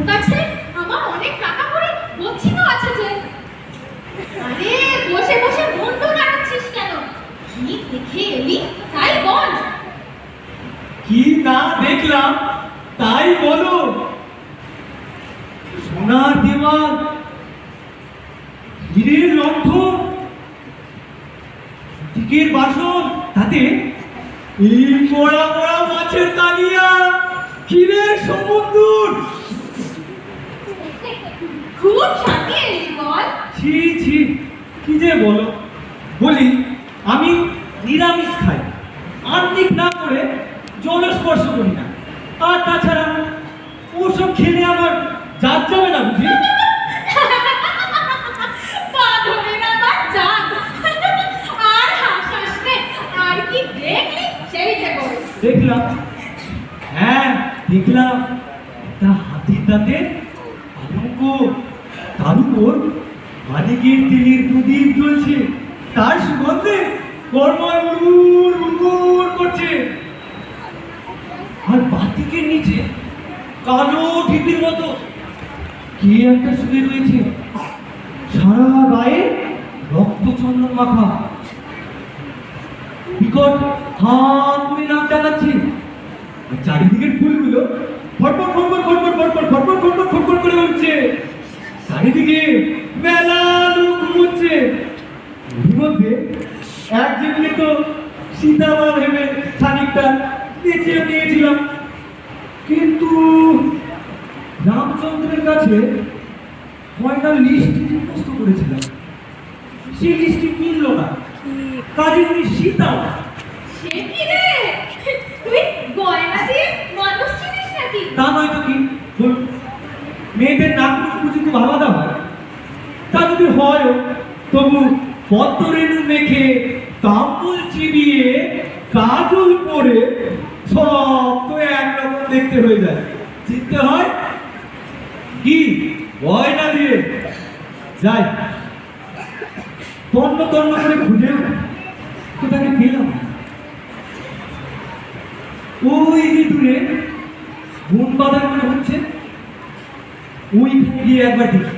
কাছে আমার অনেক টাকা করে গচ্ছিত আছে যে। আরে বসে বসে বন্ধু দাঁড়াচ্ছিস কেন? কি দেখে এলি তাই বল। কি না দেখলাম তাই বলো। সোনার দেওয়াল, হীরের লণ্ঠন, টিকের বাসন, তাতে এই বড়া বড়া মাছের তালিয়া, ক্ষীরের সমুদ্র। খুব সাথে এলি বল। ছি ছি, কি যে বলো। বলি আমি নিরামিষ খাই, আর্থিক না করে জলস্পর্শ করি না। আর তাছাড়া ওসব খেলে আমার জাত যাবে না বুঝি। বাঁধনের আবার জাত। আর হাসতে আর কি দেখলি সেইটা বল। দেখলাম, হ্যাঁ দেখলাম, তা হাতির দাঁতে আতঙ্ক, তার উপর মালিকের তেলের প্রদীপ জ্বলছে, তার সুগন্ধে কর্ময় উড় উড় করছে। আর বাতিকের নিচে কালো ঢিপির মতো কি একটা শুয়ে রয়েছে, সারা গায়ে রক্ত চন্দন মাখা, বিকট হাত করে নাক ডাকাচ্ছে। আর চারিদিকের ফুলগুলো ফটফট ফটফট ফটফট ফটফট ফটফট ফটফট ফটফট করে উঠছে। চারিদিকে মেলা লোক ঘুমোচ্ছে। এর মধ্যে এক যেগুলি তো সীতামা ভেবে খানিকটা বেঁচে নিয়েছিলাম, কিন্তু রামচন্দ্রের কাছে কয়টা লিস্ট মুখস্থ করেছিলাম, সেই লিস্টটি মিলল না। কাজে উনি সীতা। সে কি রে? তুই গয়না দিয়ে মানুষ চিনিস নাকি? তা নয় তো কি, বলুন। মেয়েদের নাক মুখ যদি আলাদা হয়, তা যদি হয় তবু পদ্মরেণু মেখে, কাম্বল চিবিয়ে, কাজল পরে সব তো একরকম দেখতে হয়ে যায়। চিনতে হয় কি গয়না দিয়ে। যাই তন্ন তন্ন করে খুঁজে কোথাকে পেলাম। ওই যে দূরে বন বাঁধা মনে হচ্ছে, ওইখানে গিয়ে একবার দেখি।